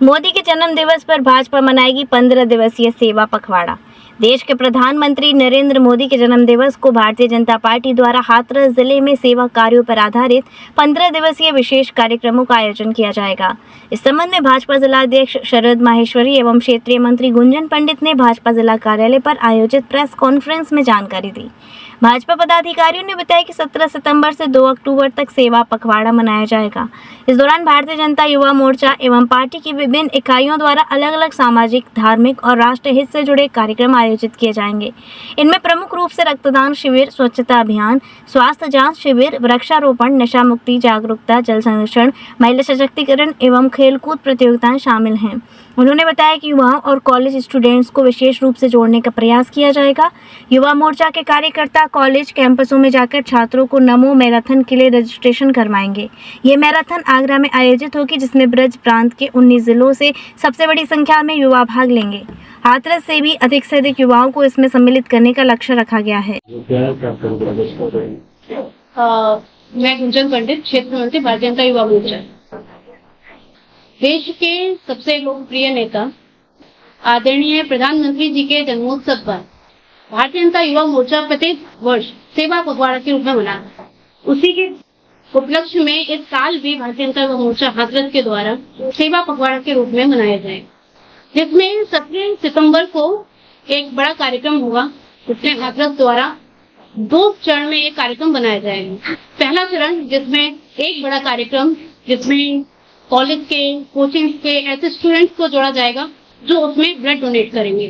मोदी के जन्म दिवस पर भाजपा मनाएगी 15 दिवसीय सेवा पखवाड़ा। देश के प्रधानमंत्री नरेंद्र मोदी के जन्म दिवस को भारतीय जनता पार्टी द्वारा हाथरस जिले में सेवा कार्यों पर आधारित 15 दिवसीय विशेष कार्यक्रमों का आयोजन किया जाएगा। इस संबंध में भाजपा जिला अध्यक्ष शरद माहेश्वरी एवं क्षेत्रीय मंत्री गुंजन पंडित ने भाजपा जिला कार्यालय पर आयोजित प्रेस कॉन्फ्रेंस में जानकारी दी। भाजपा पदाधिकारियों ने बताया कि 17 सितंबर से 2 अक्टूबर तक सेवा पखवाड़ा मनाया जाएगा। इस दौरान भारतीय जनता युवा मोर्चा एवं पार्टी की विभिन्न इकाइयों द्वारा अलग अलग सामाजिक, धार्मिक और राष्ट्र हित से जुड़े कार्यक्रम आयोजित किए जाएंगे। इनमें प्रमुख रूप से रक्तदान शिविर, स्वच्छता अभियान, स्वास्थ्य जांच शिविर, वृक्षारोपण, नशा मुक्ति जागरूकता, जल संरक्षण, महिला सशक्तिकरण एवं खेलकूद प्रतियोगिताएं शामिल हैं। उन्होंने बताया कि युवाओं और कॉलेज स्टूडेंट्स को विशेष रूप से जोड़ने का प्रयास किया जाएगा। युवा मोर्चा के कार्यकर्ता कॉलेज कैंपसों में जाकर छात्रों को नमो मैराथन के लिए रजिस्ट्रेशन करवाएंगे। ये मैराथन आगरा में आयोजित होगी, जिसमें ब्रज प्रांत के 19 जिलों से सबसे बड़ी संख्या में युवा भाग लेंगे। हाथरस से भी अधिक से अधिक युवाओं को इसमें सम्मिलित करने का लक्ष्य रखा गया है। मैं गुंजन पंडित, क्षेत्र मंत्री, भारतीय जनता युवा मोर्चा। देश के सबसे लोकप्रिय नेता आदरणीय प्रधानमंत्री जी के जन्मोत्सव पर भारतीय जनता युवा मोर्चा प्रत्येक वर्ष सेवा पखवाड़ा के रूप में मनाता है। उसी के उपलक्ष्य में इस साल भी भारतीय जनता युवा मोर्चा हाथरस के द्वारा सेवा पखवाड़ा के रूप में मनाया जाएगा, जिसमें 17 सितंबर को एक बड़ा कार्यक्रम होगा। इसमें हाथरस द्वारा 2 चरण में एक कार्यक्रम बनाया जाएगा। पहला चरण जिसमें एक बड़ा कार्यक्रम जिसमें कॉलेज के, कोचिंग के ऐसे स्टूडेंट्स को जोड़ा जाएगा जो उसमें ब्लड डोनेट करेंगे।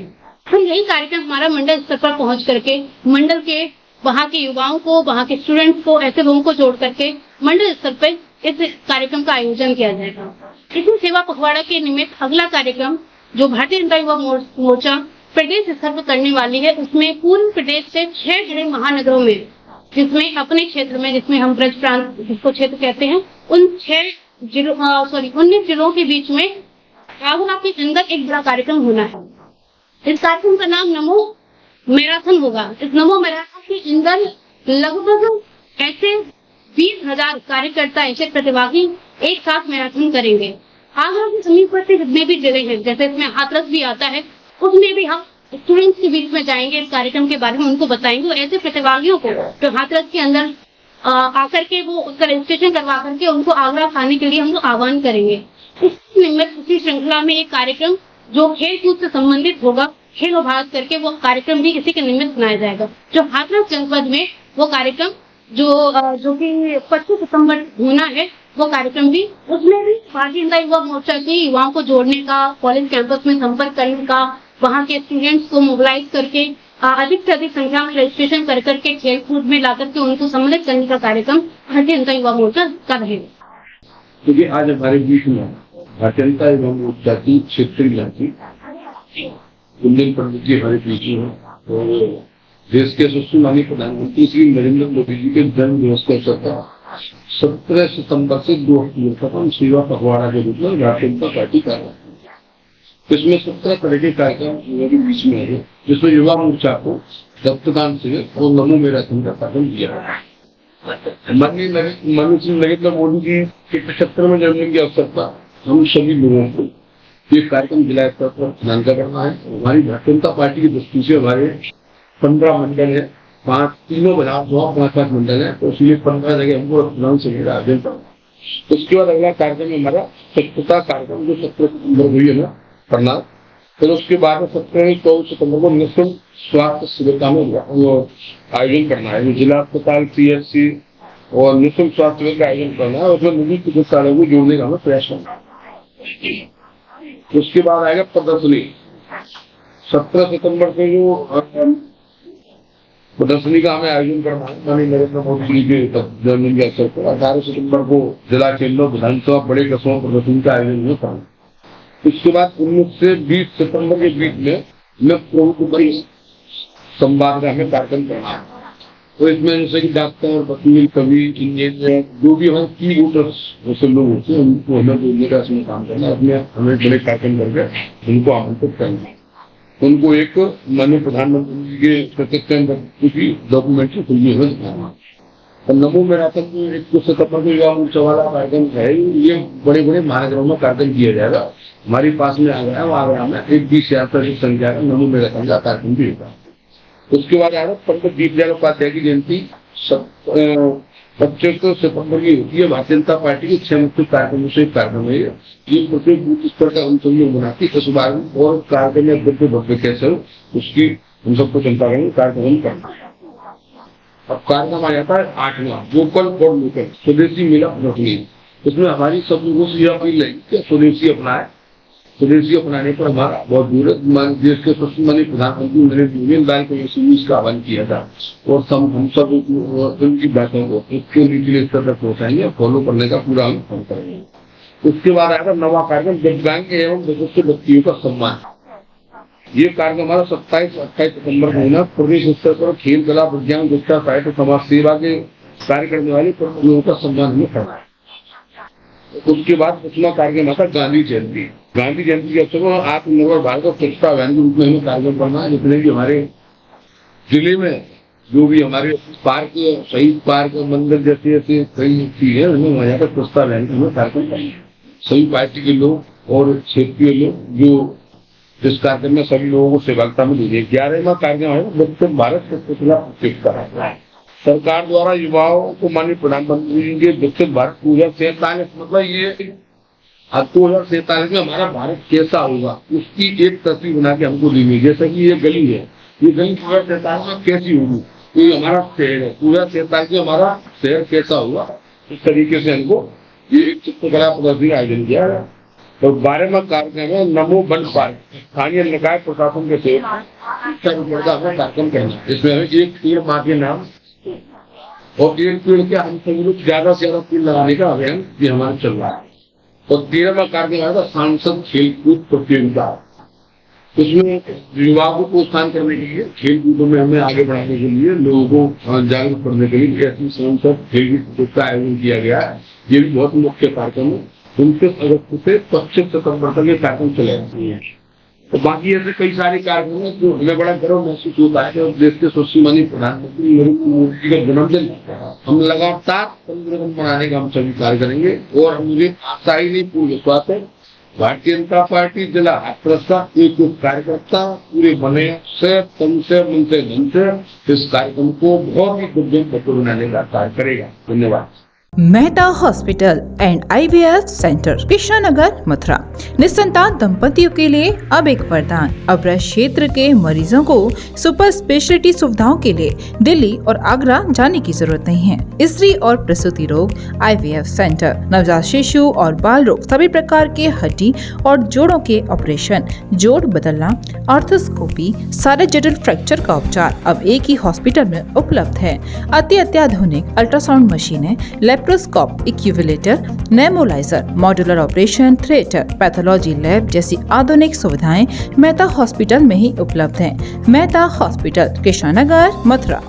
हम यही कार्यक्रम हमारा मंडल स्तर पर पहुंच करके मंडल के वहाँ के युवाओं को, वहाँ के स्टूडेंट्स को, ऐसे लोगों को जोड़ करके मंडल स्तर पर इस कार्यक्रम का आयोजन किया जाएगा। इसी सेवा पखवाड़ा के निमित्त अगला कार्यक्रम जो भारतीय जनता युवा मोर्चा प्रदेश स्तर पर करने वाली है, उसमें पूरे प्रदेश से 6 बड़े महानगरों में, जिसमें अपने क्षेत्र में, जिसमें हम ब्रज प्रांत जिसको क्षेत्र कहते हैं, उन 19 जिलों के बीच में आगरा के अंदर एक बड़ा कार्यक्रम होना है। इस कार्यक्रम का नाम नमो मैराथन होगा। इस नमो मैराथन के अंदर लगभग ऐसे 20,000 कार्यकर्ता, ऐसे प्रतिभागी एक साथ मैराथन करेंगे। आगरा के समीपवर्ती जितने भी जिले हैं, जैसे इसमें हाथरस भी आता है, उसमें भी हम स्टूडेंट्स के बीच में जाएंगे, इस कार्यक्रम के बारे में उनको बताएंगे। ऐसे प्रतिभागियों को जो हाथरस के अंदर आकर के वो उसका रजिस्ट्रेशन करवा करके उनको आगरा आने के लिए हम लोग आह्वान करेंगे। इस निमित्त इसी श्रृंखला में एक कार्यक्रम जो खेल कूद से संबंधित होगा, खेलो भारत करके वो कार्यक्रम भी इसी के निमित्त बनाया जाएगा। जो हाथरस जनपद में वो कार्यक्रम जो कि 25 सितंबर होना है, वो कार्यक्रम भी, उसमें भी भारतीय जनता युवा मोर्चा के युवाओं को जोड़ने का, कॉलेज कैंपस में संपर्क करने का, वहाँ के स्टूडेंट्स को मोबिलाइज करके अधिक से अधिक संख्या में रजिस्ट्रेशन कर करके खेल कूद में ला करके उनको सम्मिलित करने का कार्यक्रम भारतीय जनता युवा मोर्चा कर रहे हैं। क्योंकि आज हमारे बीच में भारतीय जनता युवा मोर्चा की क्षेत्रीय गुंजन पंडित जी हमारे बीच में, तो देश के यशस्वी माननीय प्रधानमंत्री श्री नरेंद्र मोदी जी के जन्म दिवस के अवसर पर 17 सितंबर से 2 अक्टूबर तक हम सेवा पखवाड़ा के रूप में भारतीय जनता पार्टी कर रहे हैं। इसमें 17 तरह के कार्यक्रम मेरे बीच में है, जिसमें युवा मोर्चा को रक्तदान शिविर और नमो मैराथन का कार्यक्रम दिया है। माननीय नरेंद्र मोदी जी के 75वें जन्मदिन के अवसर पर हम सभी लोगों को ये कार्यक्रम जिला स्तर पर फिनांसा करना है। हमारी भारतीय जनता पार्टी की दृष्टि से हमारे 15 मंडल है, 5 मंडल है, तो इसलिए 15 जगह हमको रक्तदान शिविर आयोजन करना। उसके बाद अगला कार्यक्रम हमारा स्वच्छता कार्यक्रम जो 17 सितंबर हुई है ना करना। फिर उसके बाद 17-14 सितंबर को निःशुल्क स्वास्थ्य शिविर का आयोजन करना है। जिला अस्पताल, CHC और निःशुल्क स्वास्थ्य शिविर का आयोजन करना है। उसमें निजी चिकित्सालयों को जोड़ने का हमें प्रयास करना है। उसके बाद आएगा प्रदर्शनी। 17 सितंबर को जो प्रदर्शनी का हमें आयोजन करना है माननीय नरेंद्र मोदी जी के जन्मदिन के अवसर पर। 18 सितंबर को जिला केंद्रों, विधानसभा, बड़े कस्बों प्रदर्शनी का आयोजन होता है। उसके बाद 19 से 20 सितंबर के बीच में प्रमुख संवाद का हमें कार्यक्रम करना है। तो इसमें जैसे कि डॉक्टर, वकील, कवि, इंजीनियर, जो भी हम की वोटर्स जैसे लोग होते हैं, उनको हमें बोलने का इसमें काम करना है। हमें बड़े कार्यक्रम करके उनको आमंत्रित करना है। उनको एक माननीय प्रधानमंत्री जी के प्रत्यक्ष डॉक्यूमेंट से खुली हमें दिखाना। और नमो मैराथन जो 21 सितंबर को युवा मोर्चा वाला कार्यक्रम है, ये बड़े बड़े महानगरों में कार्यक्रम किया जाएगा। हमारे पास में आगरा है, वो आगरा में एक 20,000 से अधिक संख्या का नमो मेरा संख्या कार्यक्रम भी होगा। उसके बाद आ रहा पंडित दीनदयाल उपाध्याय की जयंती 25 सितंबर की होती है। भारतीय जनता पार्टी के 6 मुख्य कार्यक्रमों से एक कार्यक्रम है ये प्रत्येक बूथ स्तर का हम सब लोग बनाती है। इस बार में और कार्यक्रम में भव्य कैसे हो उसकी हम सबको चिंता करेंगे, कार्यक्रम करना। अब कार्यक्रम आ जाता है 8वां वोकल फॉर लोकल, स्वदेशी मेला प्रदर्शनी। इसमें हमारी सब लोगों से यह अपील है कि स्वदेशी अपनाए। स्वदेशी अपनाने पर हमारा बहुत दूर है। देश के सबसे माननीय प्रधानमंत्री नरेंद्र मोदी लाल को इसका आह्वान किया था और हम सब उनकी बातों को इसके निचले स्तर तक पहुंचाएंगे, फॉलो करने का पूरा हम काम करेंगे। उसके बाद आएगा नवा कार्यक्रम दिव्यांग एवं विशिष्ट व्यक्तियों का सम्मान। ये कार्यक्रम हमारा 27-28 सितंबर को होना। प्रदेश स्तर पर खेल, कला, विज्ञान, शिक्षा, साहित्य, समाज सेवा के कार्य करने वाले प्रमुख लोगों का सम्मान हमें करना है। उसके बाद 5वां कार्यक्रम आता गांधी जयंती। गांधी जयंती के अवसर पर आत्मनिर्भर भारत और स्वच्छता अभियान के रूप में हमें कार्यक्रम करना है। जितने भी हमारे जिले में जो भी हमारे पार्क, शहीद पार्क, मंदिर जैसे ऐसे कई चीजें हमें वहाँ पर स्वच्छता अभियान में कार्यक्रम करना है। सभी पार्टी के लोग और क्षेत्रीय लोग जो इस कार्यक्रम में सभी लोगों को सहभागिता में लीजिए। 11वां कार्यक्रम है विकसित भारत के खिलाफ प्रतियोगिता। सरकार द्वारा युवाओं को माननीय प्रधानमंत्री जी के विकसित भारत 2047 मतलब ये 2047 में हमारा भारत कैसा होगा उसकी एक तस्वीर बना के हमको दी गई। जैसा कि ये गली है, ये गली 2047 में कैसी होगी, ये हमारा शहर है 2047 में हमारा शहर कैसा होगा, इस तरीके से हमको ये एक चित्रकला प्रदर्शनी आयोजन किया है। तो 12वां कार्यक्रम है नमो वन पार्क, स्थानीय निकाय प्रशासन के सहयोग कार्यक्रम करना। इसमें हमें एक पेड़ माँ के नाम और एक पेड़ के हम सभी लोग ज्यादा से ज्यादा पेड़ लगाने का अभियान भी हमारा चल रहा है। और 13वां कार्यक्रम आएगा सांसद खेलकूद प्रतियोगिता। इसमें युवाओं को प्रोत्साहन करने के लिए, खेल कूदों में हमें आगे बढ़ाने के लिए, लोगों को जागरूक करने के लिए ऐसी सांसद खेलकूद प्रतियोगिता का आयोजन किया गया है। ये भी बहुत मुख्य कार्यक्रम है। 29 अगस्त से 25 सितंबर तक ये कार्यक्रम चलेगा। तो बाकी ऐसे कई सारे कार्यक्रम हैं जो हमें बड़ा गर्व महसूस होता है कि देश के सबसे माननीय प्रधानमंत्री नरेंद्र मोदी जी का जन्मदिन हम लगातार 15 दिन मनाने का हम सभी कार्य करेंगे। और मुझे आशा ही नहीं, पूर्ण विश्वास है भारतीय जनता पार्टी जिला हाथरस का एक कार्यकर्ता पूरे बने से तन से मन से धन से इस कार्यक्रम को बहुत ही दिव्य बनाने का कार्य करेगा। धन्यवाद। Mehta hospital and IVF centre, Krishnanagar, Mathura. निसंतान दंपतियों के लिए अब एक वरदान। अब क्षेत्र के मरीजों को सुपर स्पेशलिटी सुविधाओं के लिए दिल्ली और आगरा जाने की जरूरत नहीं है। स्त्री और प्रसूति रोग IVF सेंटर, नवजात शिशु और बाल रोग, सभी प्रकार के हड्डी और जोड़ों के ऑपरेशन, जोड़ बदलना, आर्थोस्कोपी, सारे जटिल फ्रैक्चर का उपचार अब एक ही हॉस्पिटल में उपलब्ध है। अत्याधुनिक अल्ट्रासाउंड मशीनें, लेप्रोस्कोप, इक्यूविलेटर, nebulizer, modular operation theatre, pathology lab जैसी आधुनिक सुविधाएं मेहता हॉस्पिटल में ही उपलब्ध हैं। मेहता हॉस्पिटल, कृष्णानगर, मथुरा।